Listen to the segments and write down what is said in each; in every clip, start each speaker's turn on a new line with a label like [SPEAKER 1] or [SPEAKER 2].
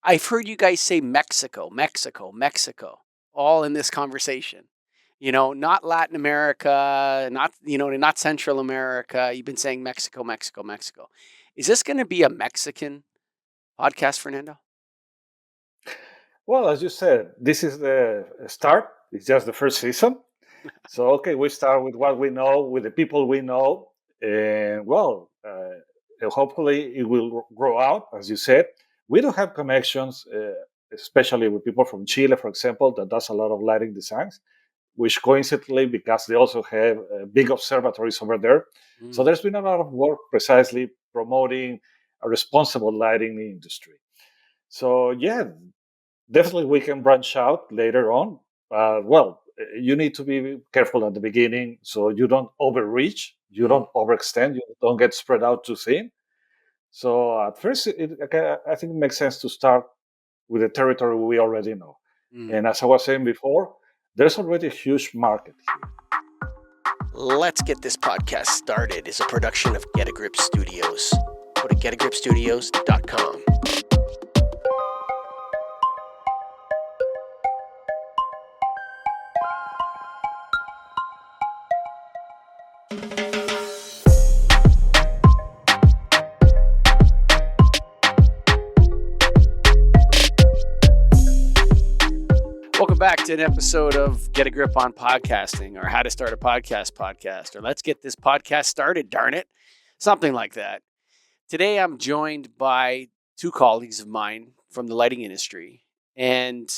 [SPEAKER 1] I've heard you guys say Mexico, Mexico, Mexico, all in this conversation. Not Latin America, not Central America. You've been saying Mexico, Mexico, Mexico. Is this going to be a Mexican podcast, Fernando?
[SPEAKER 2] Well, as you said, this is the start. It's just the first season. So, okay, we start with what we know, with the people we know. And, well, hopefully it will grow out, as you said. We do have connections, especially with people from Chile, for example, that does a lot of lighting designs, which coincidentally, because they also have big observatories over there. So
[SPEAKER 1] Mm.
[SPEAKER 2] there's been a lot of work precisely promoting a responsible lighting industry. So, yeah, definitely we can branch out later on. Well, you need to be careful at the beginning so you don't overreach, you
[SPEAKER 1] Mm.
[SPEAKER 2] don't overextend, you don't get spread out too thin. So at first, I think it makes sense to start with the territory we already know.
[SPEAKER 1] Mm.
[SPEAKER 2] And as I was saying before, there's already a huge market here.
[SPEAKER 1] Let's Get This Podcast Started is a production of Get a Grip Studios. Go to getagripstudios.com. Welcome back to an episode of Get a Grip on Podcasting, or How to Start a Podcast, or Let's Get This Podcast Started, darn it. Something like that. Today I'm joined by two colleagues of mine from the lighting industry, and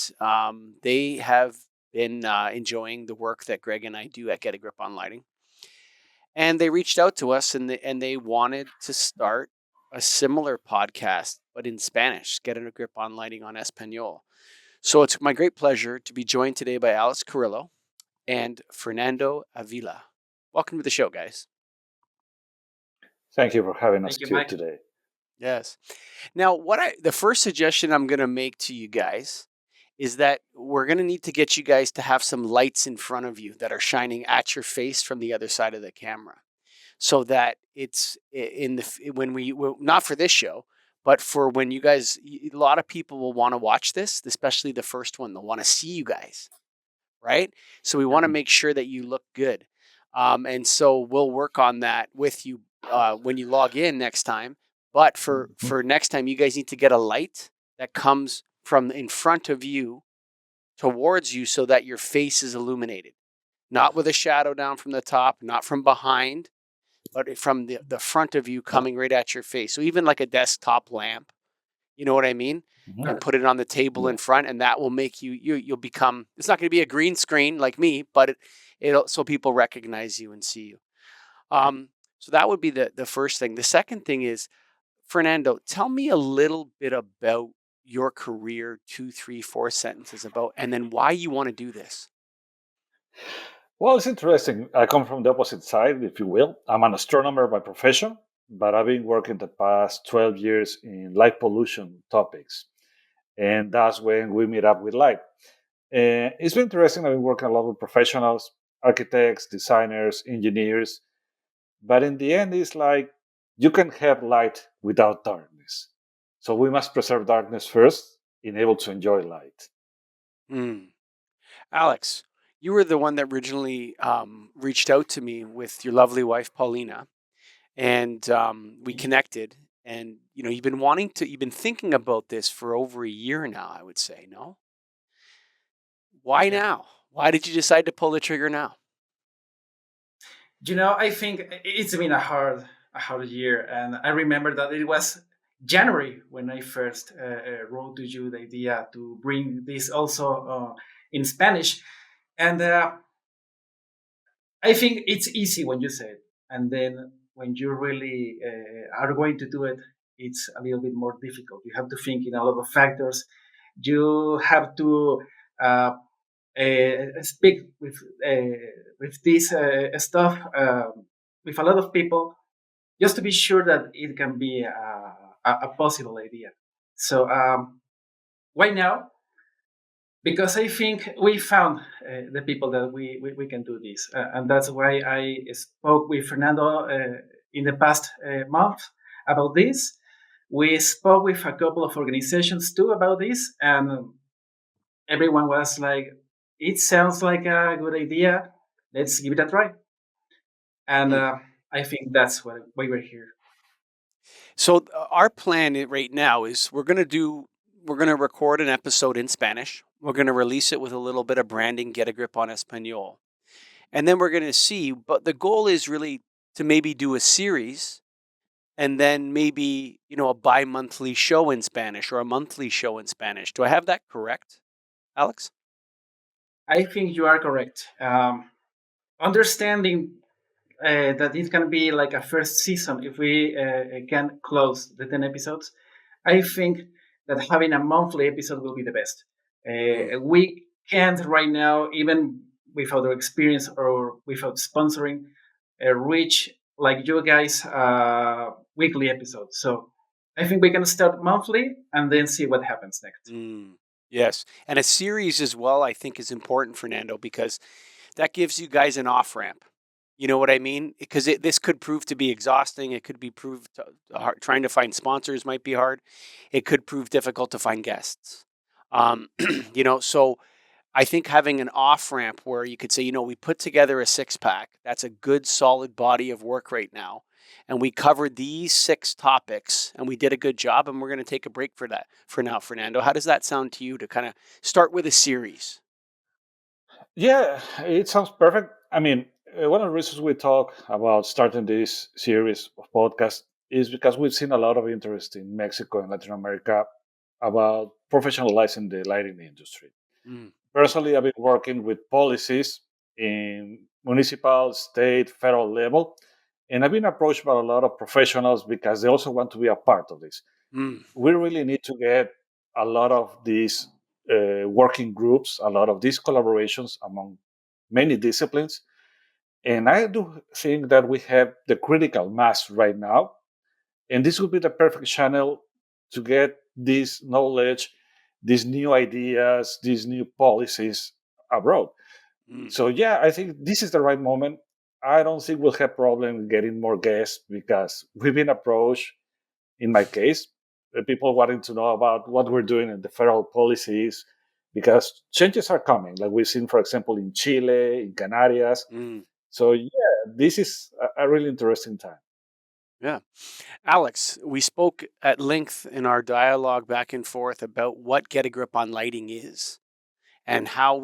[SPEAKER 1] they have been enjoying the work that Greg and I do at Get a Grip on Lighting. And they reached out to us and they wanted to start a similar podcast, but in Spanish, Get a Grip on Lighting on Espanol. So it's my great pleasure to be joined today by Alex Carillo and Fernando Avila. Welcome to the show, guys.
[SPEAKER 2] Thank you for having us
[SPEAKER 3] Thank you,
[SPEAKER 2] here
[SPEAKER 3] Mike.
[SPEAKER 2] today.
[SPEAKER 1] Yes. Now, the first suggestion I'm going to make to you guys is that we're going to need to get you guys to have some lights in front of you that are shining at your face from the other side of the camera, so that it's not for this show, but for when you guys, a lot of people will want to watch this, especially the first one. They'll want to see you guys, right? So we want to make sure that you look good. And so we'll work on that with you when you log in next time. But for next time, you guys need to get a light that comes from in front of you towards you so that your face is illuminated. Not with a shadow down from the top, not from behind, but from the front of you coming right at your face. So even like a desktop lamp, you know what I mean?
[SPEAKER 2] Mhm.
[SPEAKER 1] And put it on the table in front, and that will make you'll become, it's not going to be a green screen like me, but it'll, so people recognize you and see you. So that would be the first thing. The second thing is, Fernando, tell me a little bit about your career, 2, 3, 4 sentences about, and then why you want to do this.
[SPEAKER 2] Well, it's interesting. I come from the opposite side, if you will. I'm an astronomer by profession, but I've been working the past 12 years in light pollution topics. And that's when we meet up with light. And it's been interesting. I've been working a lot with professionals, architects, designers, engineers. But in the end, it's like you can have light without darkness. So we must preserve darkness first, in able to enjoy light.
[SPEAKER 1] Mm. Alex, you were the one that originally reached out to me with your lovely wife, Paulina, and we connected. And you've been thinking about this for over a year now, I would say. No, why now? Why did you decide to pull the trigger now?
[SPEAKER 3] I think it's been a hard year, and I remember that it was January when I first wrote to you the idea to bring this also in Spanish, and I think it's easy when you say it, and then when you really are going to do it, it's a little bit more difficult. You have to think in a lot of factors. You have to speak with this stuff with a lot of people just to be sure that it can be a possible idea. So why now? Because I think we found the people that we can do this, and that's why I spoke with Fernando in the past month about this. We spoke with a couple of organizations too about this, and everyone was like, "It sounds like a good idea. Let's give it a try." And
[SPEAKER 1] Hmm.
[SPEAKER 3] I think that's why we're here.
[SPEAKER 1] So our plan right now is we're gonna record an episode in Spanish. We're gonna release it with a little bit of branding, get a grip on Espanol, and then we're gonna see. But the goal is really to maybe do a series, and then maybe a bi-monthly show in Spanish or a monthly show in Spanish. Do I have that correct, Alex?
[SPEAKER 3] I think you are correct. Understanding that it can be like a first season if we can close the 10 episodes, I think that having a monthly episode will be the best.
[SPEAKER 1] Mm,
[SPEAKER 3] We can't right now, even without our experience or without sponsoring, reach like you guys weekly episodes. So I think we can start monthly and then see what happens next.
[SPEAKER 1] mm. Yes, and a series as well. I think is important, Fernando, because that gives you guys an off ramp. You know what I mean? Because this could prove to be exhausting. It could be proved hard. Trying to find sponsors might be hard. It could prove difficult to find guests. Um, so I think having an off ramp where you could say, we put together a six pack. That's a good, solid body of work right now. And we covered these six topics and we did a good job. And we're going to take a break for that for now, Fernando. How does that sound to you to kind of start with a series?
[SPEAKER 2] Yeah, it sounds perfect. I mean, one of the reasons we talk about starting this series of podcasts is because we've seen a lot of interest in Mexico and Latin America about professionalizing the lighting industry.
[SPEAKER 1] Mm,
[SPEAKER 2] Personally, I've been working with policies in municipal, state, federal level, and I've been approached by a lot of professionals because they also want to be a part of this.
[SPEAKER 1] mm,
[SPEAKER 2] We really need to get a lot of these working groups, a lot of these collaborations among many disciplines. And I do think that we have the critical mass right now. And this would be the perfect channel to get this knowledge, these new ideas, these new policies abroad.
[SPEAKER 1] mm.
[SPEAKER 2] So yeah, I think this is the right moment. I don't think we'll have problem getting more guests because we've been approached in my case, people wanting to know about what we're doing in the federal policies because changes are coming, like we've seen, for example, in Chile, in Canarias.
[SPEAKER 1] Mm,
[SPEAKER 2] So, yeah, this is a really interesting time.
[SPEAKER 1] yeah. Alex, we spoke at length in our dialogue back and forth about what Get a Grip on Lighting is and how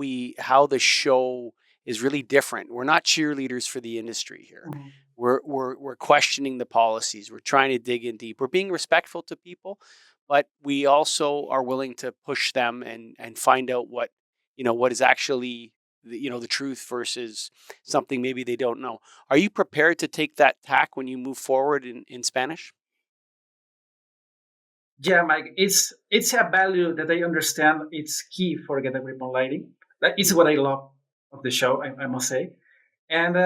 [SPEAKER 1] the show is really different. We're not cheerleaders for the industry here.
[SPEAKER 3] Mhm.
[SPEAKER 1] We're questioning the policies. We're trying to dig in deep. We're being respectful to people, but we also are willing to push them and find out what is actually the truth versus something maybe they don't know. Are you prepared to take that tack when you move forward in Spanish?
[SPEAKER 3] Yeah, Mike, it's a value that I understand. It's key for Get a Grip on Lighting. That is
[SPEAKER 1] Mm,
[SPEAKER 3] what I love of the show, I must say. And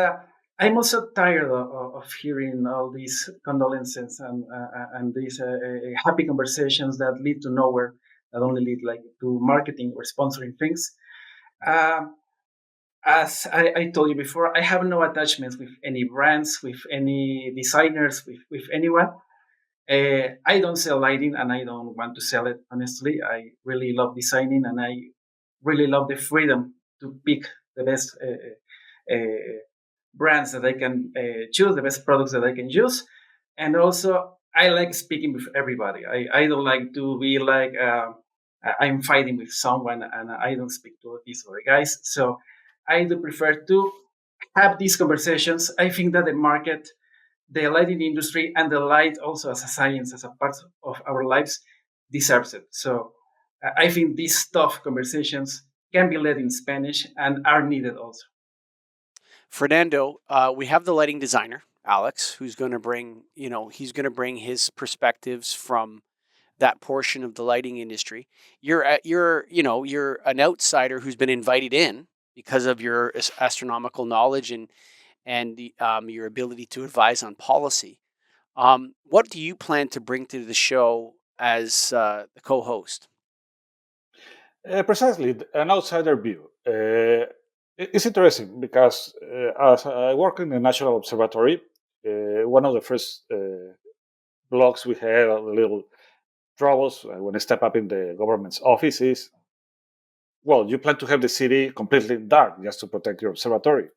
[SPEAKER 3] I'm also tired of hearing all these condolences and these happy conversations that lead to nowhere, that only lead like to marketing or sponsoring things. Um, as I told you before, I have no attachments with any brands, with any designers, with anyone. I don't sell lighting and I don't want to sell it, honestly. I really love designing and I really love the freedom to pick the best brands that I can choose, the best products that I can use. And also, I like speaking with everybody. I don't like to be like, I'm fighting with someone and I don't speak to these other guys. So I do prefer to have these conversations. I think that the market, the lighting industry, and the light also as a science, as a part of our lives, deserves it. So I think these tough conversations can be led in Spanish and are needed also.
[SPEAKER 1] Fernando, we have the lighting designer, Alex, who's going to he's going to bring his perspectives from that portion of the lighting industry. You're an outsider who's been invited in because of your astronomical knowledge and your ability to advise on policy. What do you plan to bring to the show as the co-host?
[SPEAKER 2] Precisely, an outsider view. It's interesting because as I work in the National Observatory, one of the first blocks we had a little troubles when I step up in the government's offices. Well, you plan to have the city completely dark just to protect your observatory.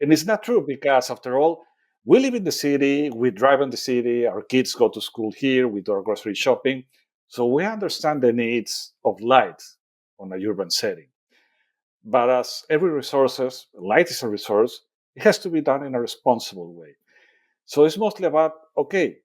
[SPEAKER 2] And it's not true because, after all, we live in the city, we drive in the city, our kids go to school here, we do our grocery shopping. So we understand the needs of light on a urban setting. But as every resources, light is a resource, it has to be done in a responsible way. So it's mostly about, okay,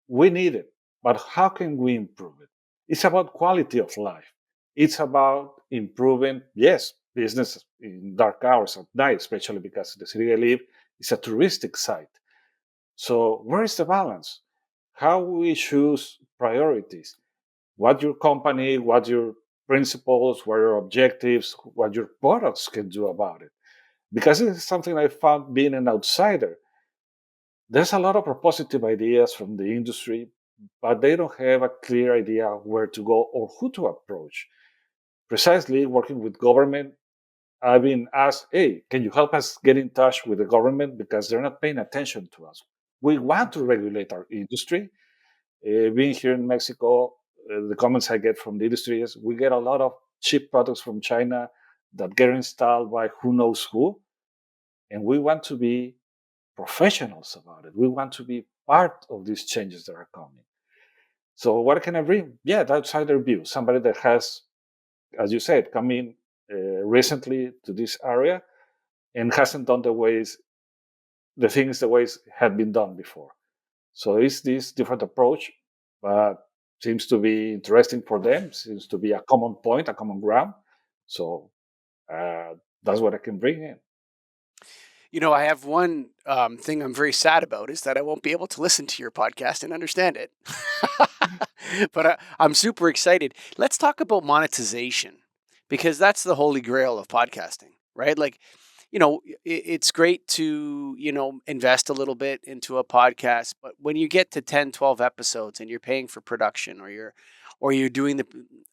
[SPEAKER 2] we need it, but how can we improve it? It's about quality of life. It's about improving, yes, business in dark hours at night, especially because the city I live is a touristic site. So where is the balance? How we choose priorities? What your company, what your principles, what your objectives, what your products can do about it. Because this is something I found being an outsider. There's a lot of propositive ideas from the industry, but they don't have a clear idea where to go or who to approach. Precisely working with government, I've been asked, hey, can you help us get in touch with the government because they're not paying attention to us? We want to regulate our industry. Being here in Mexico, the comments I get from the industry is we get a lot of cheap products from China that get installed by who knows who. And we want to be professionals about it. We want to be part of these changes that are coming. So what can I bring? Yeah, the outsider view, somebody that has, as you said, come in recently to this area and hasn't done the things the ways had been done before. So it's this different approach, but seems to be interesting for them. Seems to be a common point, a common ground. So that's what I can bring in.
[SPEAKER 1] I have one thing I'm very sad about is that I won't be able to listen to your podcast and understand it. But I'm super excited. Let's talk about monetization because that's the holy grail of podcasting, right? Like, it's great to, invest a little bit into a podcast, but when you get to 10, 12 episodes and you're paying for production or you're doing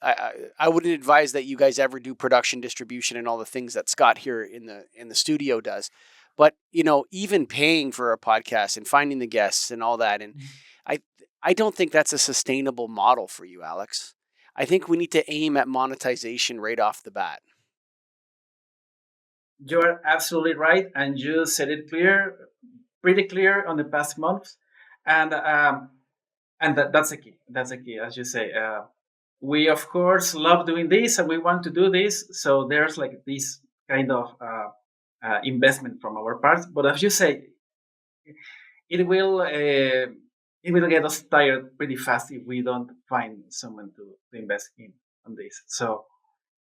[SPEAKER 1] I wouldn't advise that you guys ever do production distribution and all the things that Scott here in the studio does. But, even paying for a podcast and finding the guests and all that. And I, I don't think that's a sustainable model for you, Alex. I think we need to aim at monetization right off the bat.
[SPEAKER 3] You are absolutely right, and you said it pretty clear on the past months, and that's the key. That's the key, as you say. We of course love doing this, and we want to do this. So there's like this kind of investment from our part. But as you say, it will uh, it will get us tired pretty fast if we don't find someone to invest in on this. So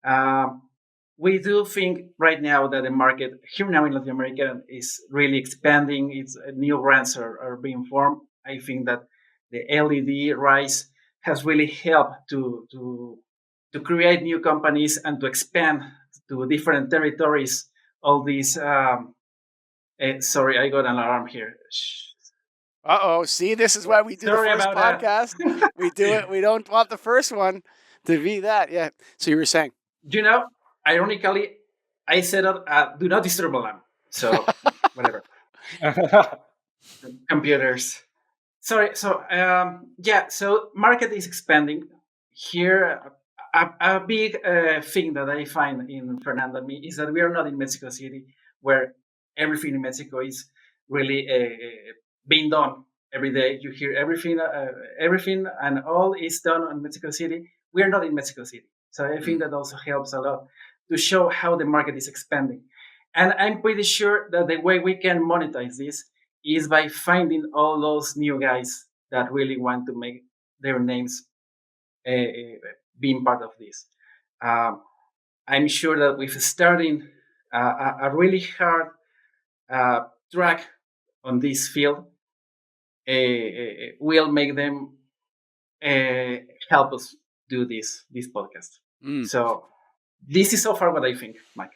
[SPEAKER 3] um, we do think right now that the market here now in Latin America is really expanding. It's new brands are being formed. I think that the LED rise has really helped to create new companies and to expand to different territories. All these. Sorry, I got an alarm here. Shh.
[SPEAKER 1] Uh-oh. See, this is why we do the
[SPEAKER 3] Sorry
[SPEAKER 1] first
[SPEAKER 3] about that.
[SPEAKER 1] podcast. We do it. We don't want the first one to be that. Yeah. So you were saying.
[SPEAKER 3] You know, ironically, I set up a do not disturb alarm. So whatever. Computers. Sorry. So yeah. So market is expanding here. A big thing that I find in Fernando and me is that we are not in Mexico City, where everything in Mexico is really being done every day. You hear everything, and all is done in Mexico City. We are not in Mexico City, so I think that also helps a lot to show how the market is expanding. And I'm pretty sure that the way we can monetize this is by finding all those new guys that really want to make their names being part of this. Um, I'm sure that with starting a really hard track on this field, will make them help us do this podcast.
[SPEAKER 1] Mm.
[SPEAKER 3] So this is so far what I think, Mike.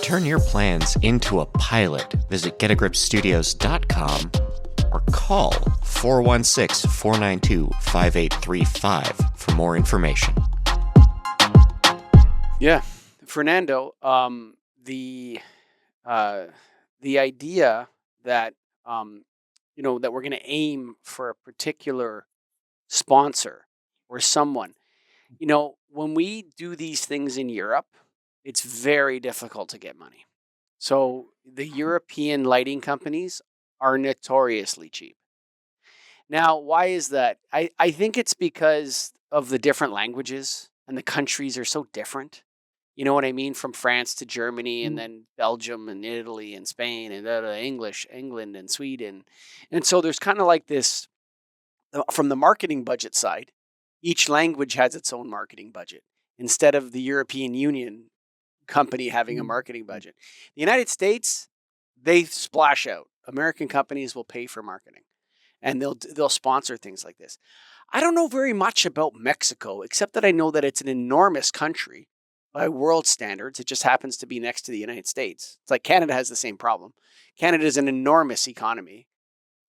[SPEAKER 4] Turn your plans into a pilot. Visit getagripstudios.com or call 416-492-5835 for more information.
[SPEAKER 1] Yeah, Fernando. The idea that that we're going to aim for a particular sponsor or someone. When we do these things in Europe, it's very difficult to get money. So the European lighting companies are notoriously cheap. Now, why is that? I think it's because of the different languages, and the countries are so different. You know what I mean? From France to Germany, and
[SPEAKER 2] Mm.
[SPEAKER 1] then Belgium and Italy and Spain and England and Sweden. And so there's kind of like this from the marketing budget side, each language has its own marketing budget instead of the European Union company having a
[SPEAKER 2] Mm.
[SPEAKER 1] marketing budget. The United States, they splash out. American companies will pay for marketing, and they'll sponsor things like this. I don't know very much about Mexico, except that I know that it's an enormous country by world standards. It just happens to be next to the United States. It's like Canada has the same problem. Canada is an enormous economy,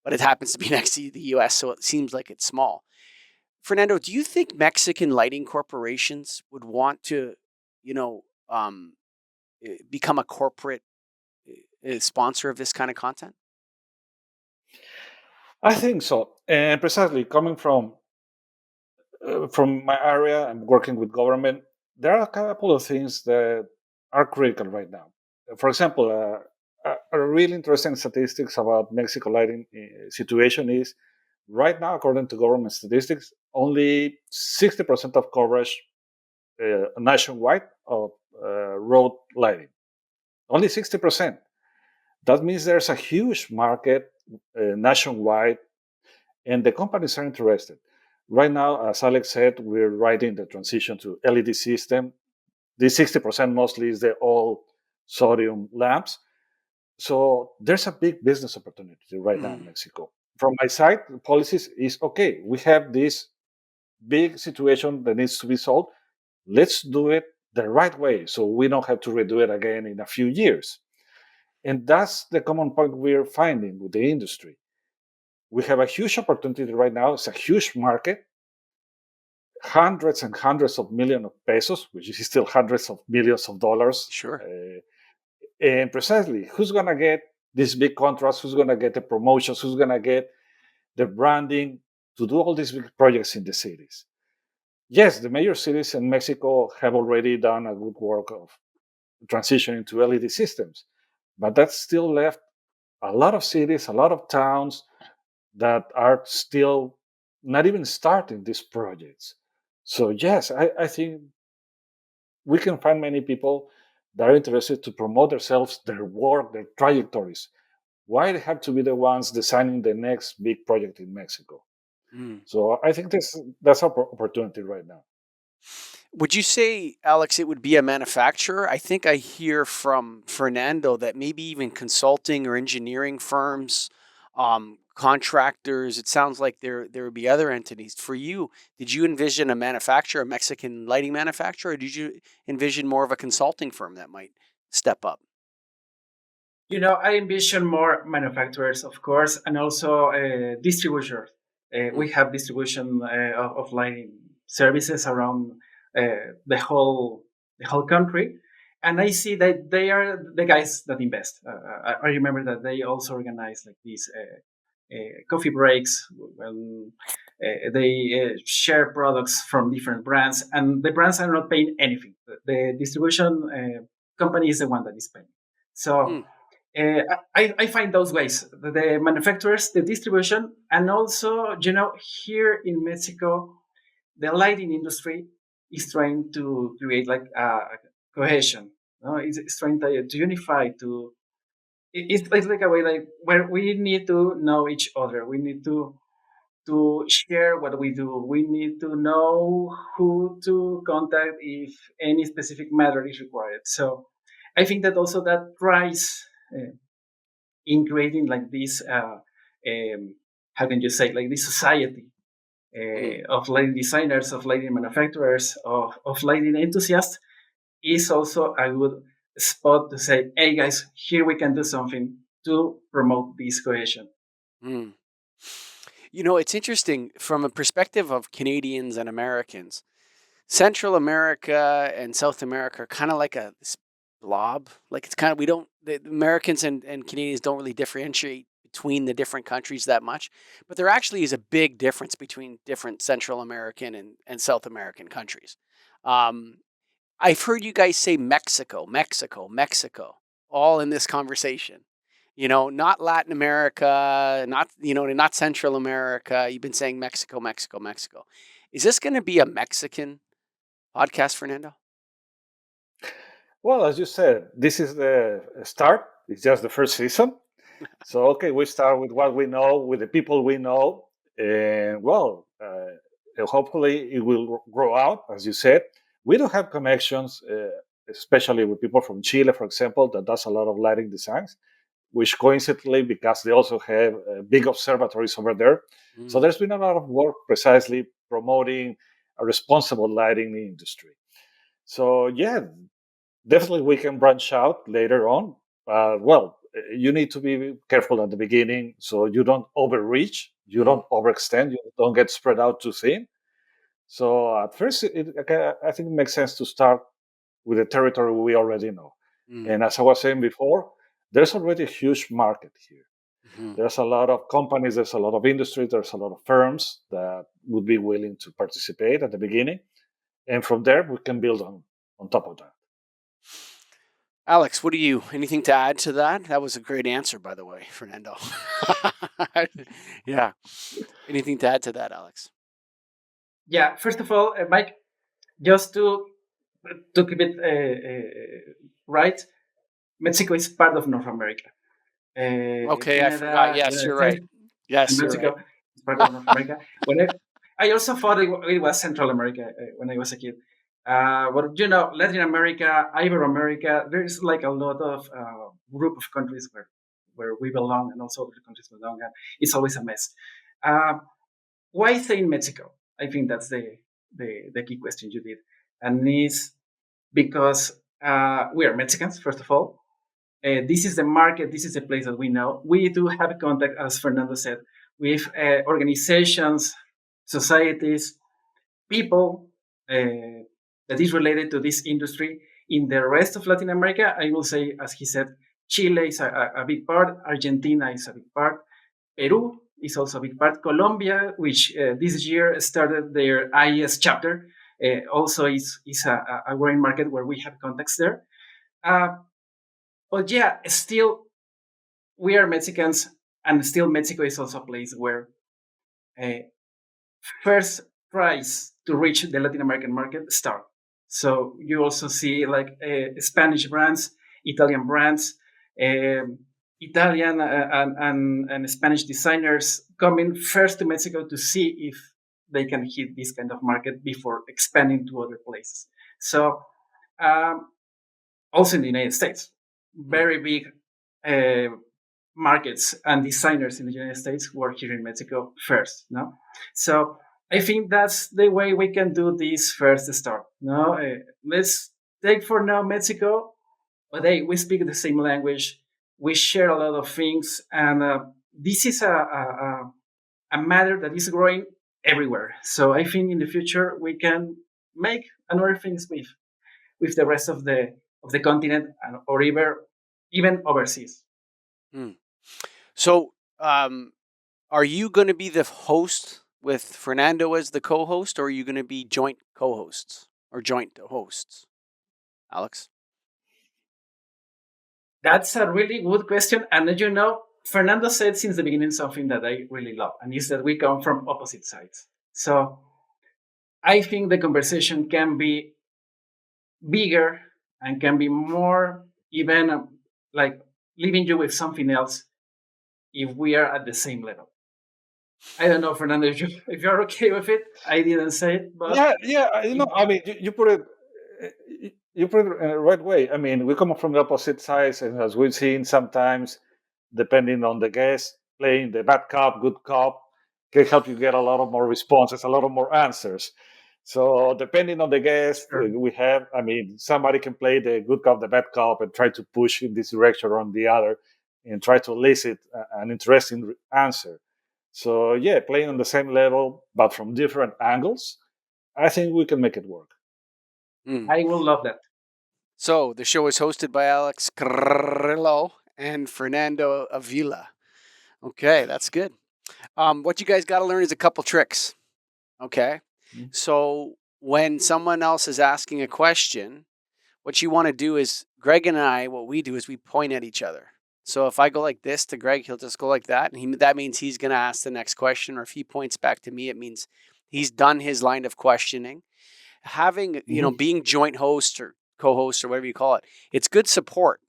[SPEAKER 1] but it happens to be next to the US, so it seems like it's small. Fernando, do you think Mexican lighting corporations would want to, you know, become a corporate sponsor of this kind of content?
[SPEAKER 2] I think so. And precisely coming from my area, I'm working with government. There are a couple of things that are critical right now. For example, a really interesting statistics about Mexico lighting situation is right now, according to government statistics, only 60% of coverage nationwide of road lighting. Only 60%. That means there's a huge market nationwide, and the companies are interested. Right now, as Alex said, we're riding the transition to LED system. This 60% mostly is the all sodium lamps. So there's a big business opportunity right now in
[SPEAKER 1] Mm.
[SPEAKER 2] Mexico. From my side, the policies is okay. We have this big situation that needs to be solved. Let's do it the right way so we don't have to redo it again in a few years. And that's the common point we're finding with the industry. We have a huge opportunity right now. It's a huge market, hundreds and hundreds of millions of pesos, which is still hundreds of millions of dollars.
[SPEAKER 1] Sure.
[SPEAKER 2] And precisely, who's going to get these big contracts? Who's going to get the promotions? Who's going to get the branding to do all these big projects in the cities? Yes, the major cities in Mexico have already done a good work of transitioning to LED systems, but that's still left a lot of cities, a lot of towns that are still not even starting these projects. So yes, I think we can find many people that are interested to promote themselves, their work, their trajectories. Why they have to be the ones designing the next big project in Mexico?
[SPEAKER 1] Mm.
[SPEAKER 2] So I think that's our opportunity right now.
[SPEAKER 1] Would you say, Alex, it would be a manufacturer? I think I hear from Fernando that maybe even consulting or engineering firms, contractors. It sounds like there would be other entities. For you, did you envision a manufacturer, a Mexican lighting manufacturer, or did you envision more of a consulting firm that might step up?
[SPEAKER 3] I envision more manufacturers, of course, and also distributors.
[SPEAKER 1] Mm.
[SPEAKER 3] We have distribution of lighting services around the whole country, and I see that they are the guys that invest. I remember that they also organize like these coffee breaks when they share products from different brands, and the brands are not paying anything. The distribution company is the one that is paying. So
[SPEAKER 1] Mm.
[SPEAKER 3] I find those ways, the manufacturers, the distribution, and also, here in Mexico, the lighting industry is trying to create like a cohesion. It's trying to unify. It's like a way like where we need to know each other. We need to share what we do. We need to know who to contact if any specific matter is required. So I think that also that tries. In creating like this how can you say, like this society
[SPEAKER 1] Mm.
[SPEAKER 3] of lighting designers, of lighting manufacturers, of lighting enthusiasts, is also a good spot to say, hey guys, here we can do something to promote this cohesion.
[SPEAKER 1] Mm. It's interesting from a perspective of Canadians and Americans. Central America and South America are kind of like this blob. Like it's kind of we don't the Americans and Canadians don't really differentiate between the different countries that much, but there actually is a big difference between different Central American and South American countries. Um, I've heard you guys say Mexico, Mexico, Mexico, all in this conversation. Not Latin America, not Central America. You've been saying Mexico, Mexico, Mexico. Is this going to be a Mexican podcast, Fernando?
[SPEAKER 2] Well, as you said, this is the start. It's just the first season. So, okay, we start with what we know, with the people we know. And, well, hopefully it will grow out, as you said. We do have connections, especially with people from Chile, for example, that does a lot of lighting designs, which coincidentally, because they also have big observatories over there. So there's been a lot of work precisely promoting a responsible lighting industry. So, yeah, definitely we can branch out later on. Well, you need to be careful at the beginning so you don't overreach, you don't overextend, you don't get spread out too thin. So at first, I think it makes sense to start with the territory we already know. And as I was saying before, there's already a huge market here. There's a lot of companies, there's a lot of industry, there's a lot of firms that would be willing to participate at the beginning. And from there, we can build on top of that.
[SPEAKER 1] Alex, anything to add to that? That was a great answer, by the way, Fernando. Yeah. Anything to add to that, Alex?
[SPEAKER 3] Yeah, first of all, Mike, just to keep it right, Mexico is part of North America.
[SPEAKER 1] Okay, I
[SPEAKER 3] Canada,
[SPEAKER 1] forgot. Yes,
[SPEAKER 3] United
[SPEAKER 1] you're
[SPEAKER 3] States,
[SPEAKER 1] right.
[SPEAKER 3] and
[SPEAKER 1] Yes, you're
[SPEAKER 3] Mexico
[SPEAKER 1] right.
[SPEAKER 3] is part of North America. I also thought it was Central America when I was a kid. But Latin America, Ibero-America, there's like a lot of group of countries where we belong and also other countries belong, and it's always a mess. Why say in Mexico? I think that's the key question you did, and it's because we are Mexicans, first of all. This is the market. This is the place that we know. We do have contact, as Fernando said, with organizations, societies, people that is related to this industry. In the rest of Latin America, I will say, as he said, Chile is a big part. Argentina is a big part. Peru is also a big part. Colombia, which this year started their IES chapter, also is a growing market where we have contacts there. But yeah, still, we are Mexicans, and still Mexico is also a place where first tries to reach the Latin American market start. So you also see like Spanish brands, Italian brands, Italian and Spanish designers coming first to Mexico to see if they can hit this kind of market before expanding to other places. So also in the United States, very big markets and designers in the United States work here in Mexico first. No, so I think that's the way we can do this first start. No, let's take for now Mexico, but hey, we speak the same language, we share a lot of things, and this is a matter that is growing everywhere. So I think in the future we can make another things with the rest of the continent and or even overseas.
[SPEAKER 1] So, are you going to be the host with Fernando as the co-host, or are you going to be joint co-hosts or joint hosts, Alex?
[SPEAKER 3] That's a really good question. And Fernando said since the beginning something that I really love, and is that we come from opposite sides. So I think the conversation can be bigger and can be more even like leaving you with something else if we are at the same level. I don't know, Fernando, if you're okay with it. I didn't say it, but
[SPEAKER 2] Yeah. I mean, you put it. You put it in the right way. I mean, we come from the opposite sides, and as we've seen sometimes, depending on the guest, playing the bad cop, good cop, can help you get a lot of more responses, a lot of more answers. So depending on the guest
[SPEAKER 3] sure.
[SPEAKER 2] we have, I mean, somebody can play the good cop, the bad cop, and try to push in this direction or on the other, and try to elicit an interesting answer. So yeah, playing on the same level but from different angles, I think we can make it work.
[SPEAKER 3] I will love that.
[SPEAKER 1] So the show is hosted by Alex Carillo and Fernando Avila. Okay, that's good. What you guys got to learn is a couple tricks. Okay.
[SPEAKER 2] Mhm.
[SPEAKER 1] So when someone else is asking a question, what you want to do is Greg and I, what we do is we point at each other. So if I go like this to Greg, he'll just go like that. And that means he's going to ask the next question. Or if he points back to me, it means he's done his line of questioning. Having,
[SPEAKER 2] Mhm.
[SPEAKER 1] being joint host or co-host or whatever you call it, it's good support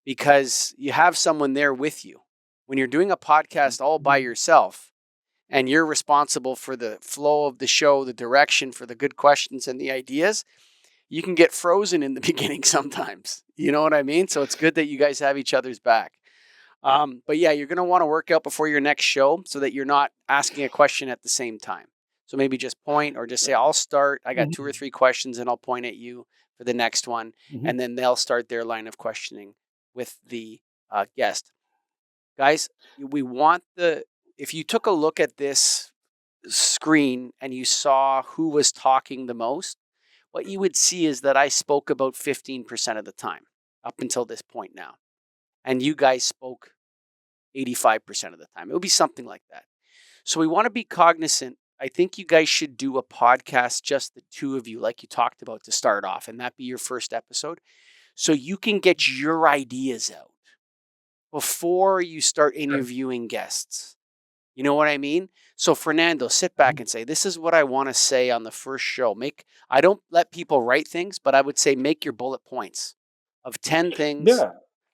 [SPEAKER 1] because you have someone there with you. When you're doing a podcast all by yourself, and you're responsible for the flow of the show, the direction for the good questions and the ideas, you can get frozen in the beginning sometimes. You know what I mean? So it's good that you guys have each other's back. But yeah, you're going to want to work out before your next show so that you're not asking a question at the same time. So maybe just point or just say, I'll start. I got 2 or
[SPEAKER 2] Mhm.
[SPEAKER 1] 3 questions and I'll point at you for the next one.
[SPEAKER 2] Mhm.
[SPEAKER 1] And then they'll start their line of questioning with the guest. Guys, we want if you took a look at this screen and you saw who was talking the most, what you would see is that I spoke about 15% of the time up until this point now. And you guys spoke 85% of the time. It would be something like that. So we want to be cognizant. I think you guys should do a podcast, just the two of you, like you talked about to start off, and that be your first episode. So you can get your ideas out before you start
[SPEAKER 3] Sure.
[SPEAKER 1] interviewing guests. You know what I mean? So Fernando, sit back
[SPEAKER 2] Mhm.
[SPEAKER 1] and say, this is what I want to say on the first show. I don't let people write things, but I would say make your bullet points of 10 things,
[SPEAKER 2] Yeah.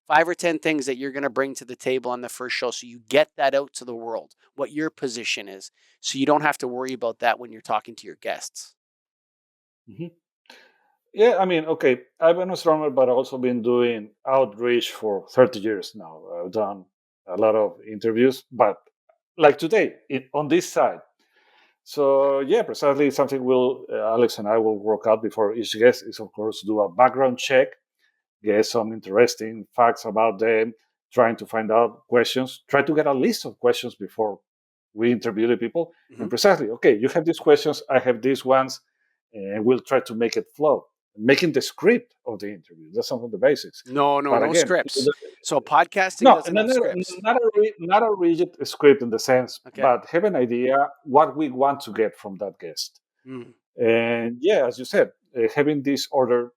[SPEAKER 1] 5 or 10 things that you're going to bring to the table on the first show. So you get that out to the world, what your position is. So you don't have to worry about that when you're talking to your guests.
[SPEAKER 2] Mhm. Yeah, I mean, okay, I've been a astronomer, but I've also been doing outreach for 30 years now. I've done a lot of interviews, but like today, on this side. So, yeah, precisely something Alex and I will work out before each guest is, of course, do a background check, get some interesting facts about them, trying to find out questions, try to get a list of questions before we interview the people. And
[SPEAKER 1] Mm-hmm.
[SPEAKER 2] precisely, okay, you have these questions, I have these ones, and we'll try to make it flow. Making the script of the interview, that's some of the basics.
[SPEAKER 1] No, no,
[SPEAKER 2] But
[SPEAKER 1] no
[SPEAKER 2] again,
[SPEAKER 1] scripts. So podcasting
[SPEAKER 2] no,
[SPEAKER 1] doesn't have scripts.
[SPEAKER 2] not a rigid script in the sense,
[SPEAKER 1] Okay.
[SPEAKER 2] but have an idea what we want to get from that guest.
[SPEAKER 1] Mm.
[SPEAKER 2] And yeah, as you said, having this order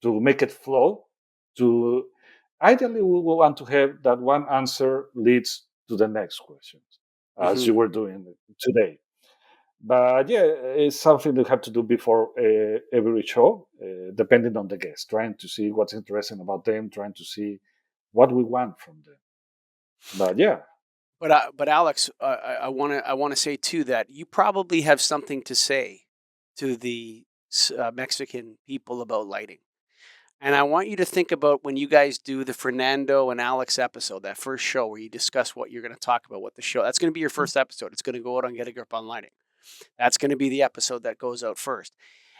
[SPEAKER 2] to make it flow, to ideally we will want to have that one answer leads to the next question, as
[SPEAKER 1] Mm-hmm.
[SPEAKER 2] you were doing today. But yeah, it's something you have to do before every show, depending on the guest, trying to see what's interesting about them, trying to see what we want from them. But yeah.
[SPEAKER 1] But Alex, I want to say too that you probably have something to say to the Mexican people about lighting, and I want you to think about when you guys do the Fernando and Alex episode, that first show where you discuss what you're going to talk about, what the show. That's going to be your first episode. It's going to go out on Get a Grip on Lighting. That's going to be the episode that goes out first.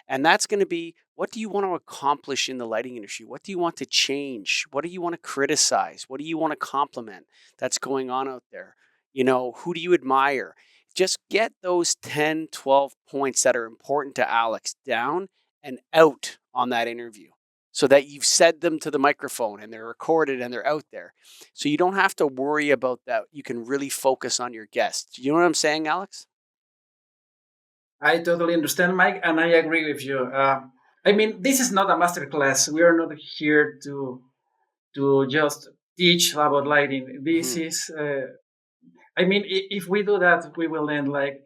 [SPEAKER 1] And that's going to be, what do you want to accomplish in the lighting industry? What do you want to change? What do you want to criticize? What do you want to compliment that's going on out there? Who do you admire? Just get those 10, 12 points that are important to Alex down and out on that interview so that you've said them to the microphone and they're recorded and they're out there. So you don't have to worry about that. You can really focus on your guests. You know what I'm saying, Alex?
[SPEAKER 3] I totally understand, Mike, and I agree with you. I mean, this is not a master class. We are not here to just teach about lighting. This
[SPEAKER 1] Mm-hmm.
[SPEAKER 3] is, I mean, if we do that, we will end like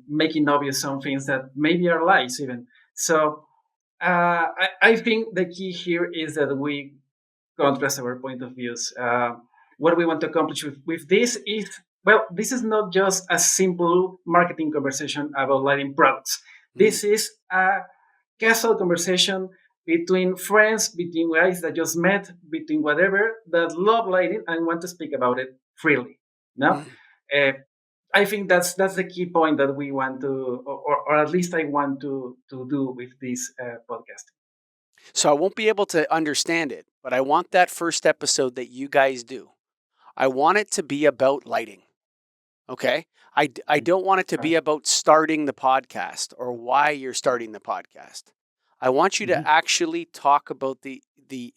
[SPEAKER 3] making obvious some things that maybe are lies even. So I think the key here is that we contrast our point of views. What we want to accomplish with this is, well, this is not just a simple marketing conversation about lighting products.
[SPEAKER 1] Mm-hmm.
[SPEAKER 3] This is a casual conversation between friends, between guys that just met, between whatever that love lighting and want to speak about it freely. No,
[SPEAKER 1] Mm-hmm.
[SPEAKER 3] uh, I think that's the key point that we want to, or at least I want to do with this podcast.
[SPEAKER 1] So I won't be able to understand it, but I want that first episode that you guys do. I want it to be about lighting. Okay. I don't want it to be about starting the podcast or why you're starting the podcast. I want you
[SPEAKER 2] Mhm.
[SPEAKER 1] to actually talk about the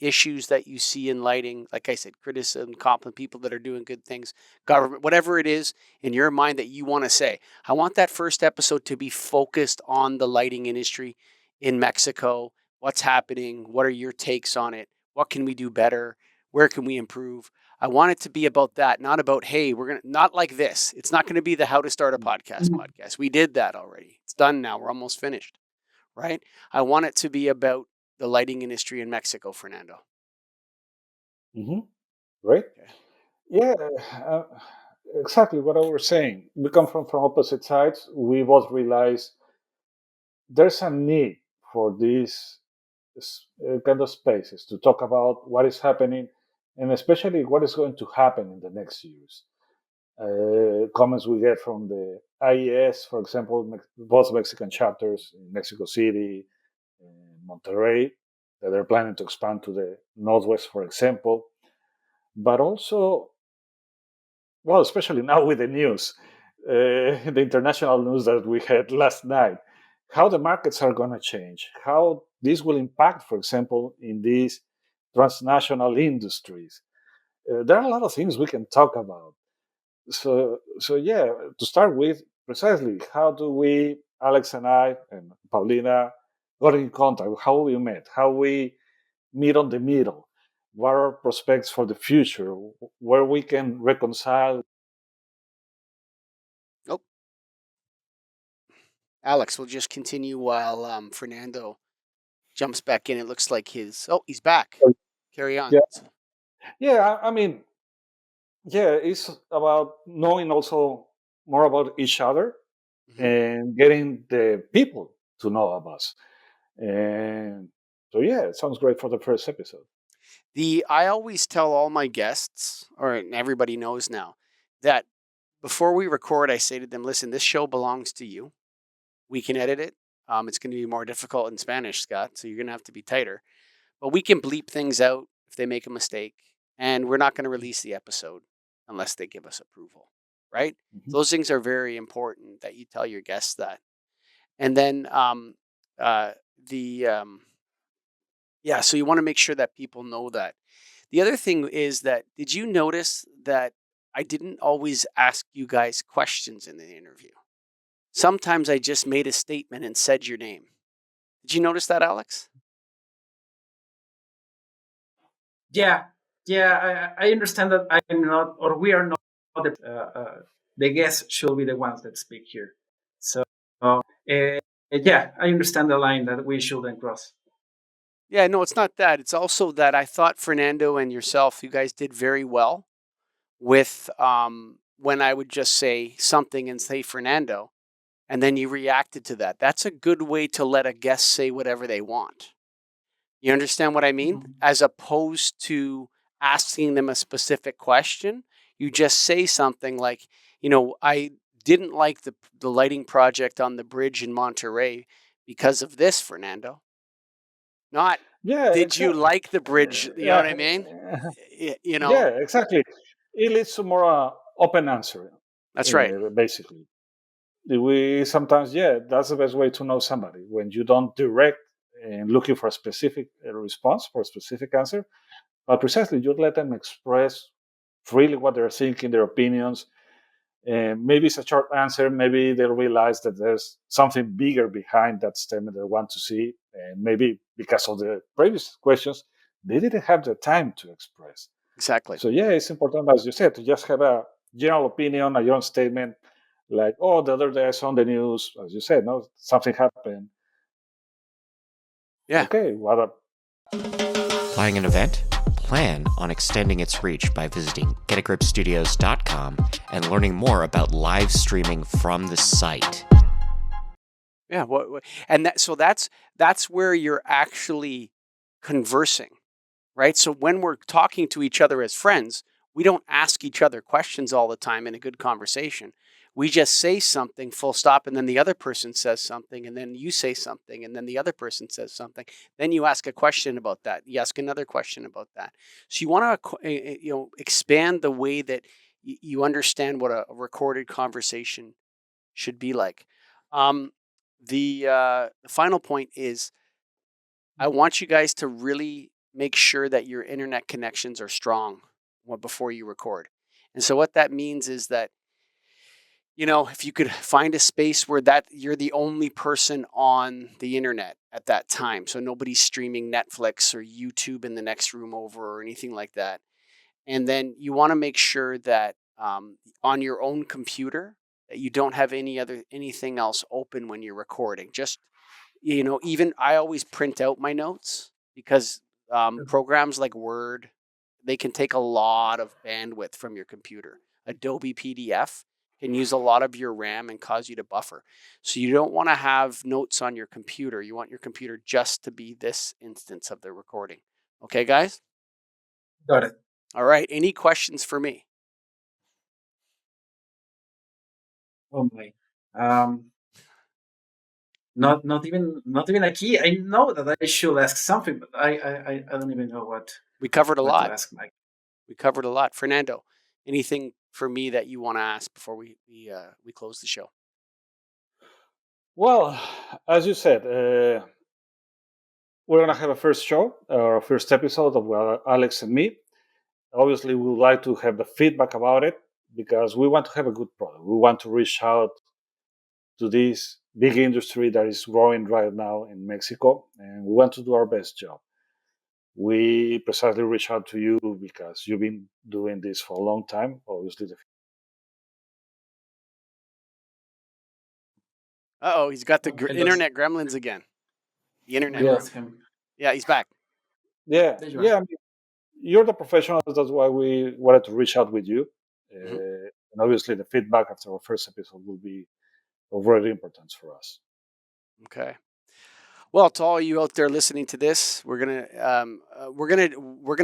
[SPEAKER 1] issues that you see in lighting. Like I said, criticism, compliment people that are doing good things, government, whatever it is in your mind that you want to say. I want that first episode to be focused on the lighting industry in Mexico. What's happening? What are your takes on it? What can we do better? Where can we improve? I want it to be about that, not about, hey, we're going to, not like this. It's not going to be the how to start a
[SPEAKER 3] Mhm.
[SPEAKER 1] podcast. We did that already. It's done now. We're almost finished, right? I want it to be about the lighting industry in Mexico, Fernando.
[SPEAKER 2] Mhm. Right?
[SPEAKER 1] Okay.
[SPEAKER 2] Yeah, uh, exactly what I was saying. We come from opposite sides. We both realize there's a need for these kind of spaces to talk about what is happening and especially what is going to happen in the next years. Comments we get from the IES, for example, both Mexican chapters in Mexico City and Monterrey, that they're planning to expand to the Northwest, for example, but also, well, especially now with the news, the international news that we had last night, how the markets are going to change, how this will impact, for example, in these transnational industries. There are a lot of things we can talk about. So yeah, to start with, precisely, how do we, Alex and I and Paulina, got in contact? How we met? How we meet on the middle? What are prospects for the future? Where we can reconcile.
[SPEAKER 1] Nope. Alex, we'll just continue while Fernando jumps back in. It looks like his. Oh, he's back. Carry on.
[SPEAKER 2] Yeah, yeah. I mean, yeah, it's about knowing also more about each other
[SPEAKER 1] Mhm.
[SPEAKER 2] and getting the people to know of us. And so, yeah, it sounds great for the first episode.
[SPEAKER 1] I always tell all my guests, or everybody knows now, that before we record, I say to them, "Listen, this show belongs to you. We can edit it. It's going to be more difficult in Spanish, Scott, so you're going to have to be tighter. But we can bleep things out if they make a mistake, and we're not going to release the episode unless they give us approval, right?
[SPEAKER 2] Mhm.
[SPEAKER 1] Those things are very important that you tell your guests that. And then uh, the yeah, so you want to make sure that people know that. The other thing is that did you notice that I didn't always ask you guys questions in the interview? Sometimes I just made a statement and said your name. Did you notice that, Alex?
[SPEAKER 3] Yeah, yeah. I understand that I'm not, or we are not the guests should be the ones that speak here. So, yeah, I understand the line that we shouldn't cross.
[SPEAKER 1] Yeah, no, it's not that. It's also that I thought Fernando and yourself, you guys did very well with when I would just say something and say Fernando, and then you reacted to that. That's a good way to let a guest say whatever they want. You understand what I mean?
[SPEAKER 3] Mhm.
[SPEAKER 1] As opposed to asking them a specific question, you just say something like, I didn't like the lighting project on the bridge in Monterey because of this, Fernando. Not,
[SPEAKER 2] Yeah,
[SPEAKER 1] did you
[SPEAKER 2] exactly.
[SPEAKER 1] like the bridge? You know what I mean? You know,
[SPEAKER 2] Yeah, exactly. It leads to more open answer,
[SPEAKER 1] that's right.
[SPEAKER 2] basically. We sometimes, yeah, that's the best way to know somebody when you don't direct and looking for a specific response for a specific answer, but precisely you let them express freely what they're thinking, their opinions. And maybe it's a short answer. Maybe they realize that there's something bigger behind that statement they want to see. And maybe because of the previous questions, they didn't have the time to express.
[SPEAKER 1] Exactly.
[SPEAKER 2] So, yeah, it's important, as you said, to just have a general opinion, a general statement, like, oh, the other day I saw on the news, as you said, no, something happened.
[SPEAKER 1] Yeah.
[SPEAKER 2] Okay, what a,
[SPEAKER 4] Planning an event? Plan on extending its reach by visiting getagripstudios.com and learning more about live streaming from the site.
[SPEAKER 1] Yeah. And that's where you're actually conversing, right? So when we're talking to each other as friends, we don't ask each other questions all the time in a good conversation. We just say something full stop, and then the other person says something, and then you say something, and then the other person says something. Then you ask a question about that. You ask another question about that. So you want to expand the way that you understand what a recorded conversation should be like. Um, the final point is I want you guys to really make sure that your internet connections are strong before you record. And so what that means is that, if you could find a space where that you're the only person on the internet at that time, so nobody's streaming Netflix or YouTube in the next room over or anything like that. And then you want to make sure that on your own computer that you don't have anything else open when you're recording. Just even I always print out my notes because programs like Word, they can take a lot of bandwidth from your computer. Adobe PDF can use a lot of your RAM and cause you to buffer. So you don't want to have notes on your computer. You want your computer just to be this instance of the recording. Okay, guys?
[SPEAKER 3] Got it.
[SPEAKER 1] All right. Any questions for me?
[SPEAKER 3] Oh my. Not even a key. I know that I should ask something, but I don't even know what.
[SPEAKER 1] We covered a
[SPEAKER 3] what
[SPEAKER 1] lot.
[SPEAKER 3] to ask Mike.
[SPEAKER 1] We covered a lot. Fernando, anything for me that you want to ask before we close the show?
[SPEAKER 2] Well, as you said, we're gonna have a first show or a first episode of Alex and me. Obviously, we would like to have the feedback about it because we want to have a good product. We want to reach out to this big industry that is growing right now in Mexico, and we want to do our best job. We precisely reach out to you because you've been doing this for a long time. Obviously,
[SPEAKER 1] He's got the
[SPEAKER 3] I
[SPEAKER 1] internet gremlins again. The internet.
[SPEAKER 3] lost him.
[SPEAKER 1] Yeah, he's back.
[SPEAKER 2] yeah,
[SPEAKER 3] There you are.
[SPEAKER 2] yeah. I mean, you're the professional. That's why we wanted to reach out with you. And obviously, the feedback after our first episode will be of great importance for us.
[SPEAKER 1] Okay. Well, to all you out there listening to this, we're gonna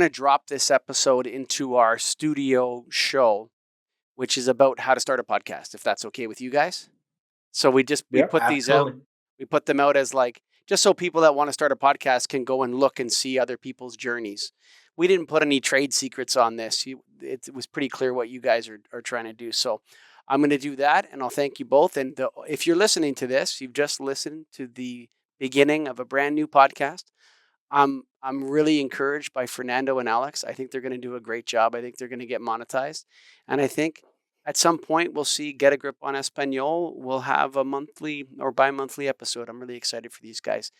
[SPEAKER 1] drop this episode into our studio show, which is about how to start a podcast. If that's okay with you guys, so we put these out.
[SPEAKER 3] Absolutely.
[SPEAKER 1] We put them out as just so people that want to start a podcast can go and look and see other people's journeys. We didn't put any trade secrets on this. It was pretty clear what you guys are trying to do. So I'm going to do that, and I'll thank you both. And if you're listening to this, you've just listened to the beginning of a brand new podcast. I'm really encouraged by Fernando and Alex. I think they're going to do a great job. I think they're going to get monetized. And I think at some point we'll see Get a Grip on Espanol. We'll have a monthly or bi-monthly episode. I'm really excited for these guys.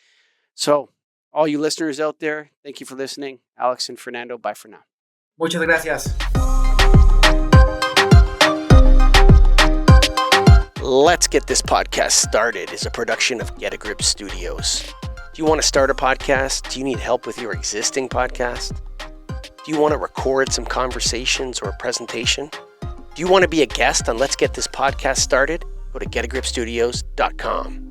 [SPEAKER 1] So all you listeners out there, thank you for listening. Alex and Fernando, bye for now.
[SPEAKER 3] Muchas gracias.
[SPEAKER 1] Let's Get This Podcast Started is a production of Get a Grip Studios. Do you want to start a podcast? Do you need help with your existing podcast? Do you want to record some conversations or a presentation? Do you want to be a guest on Let's Get This Podcast Started? Go to getagripstudios.com.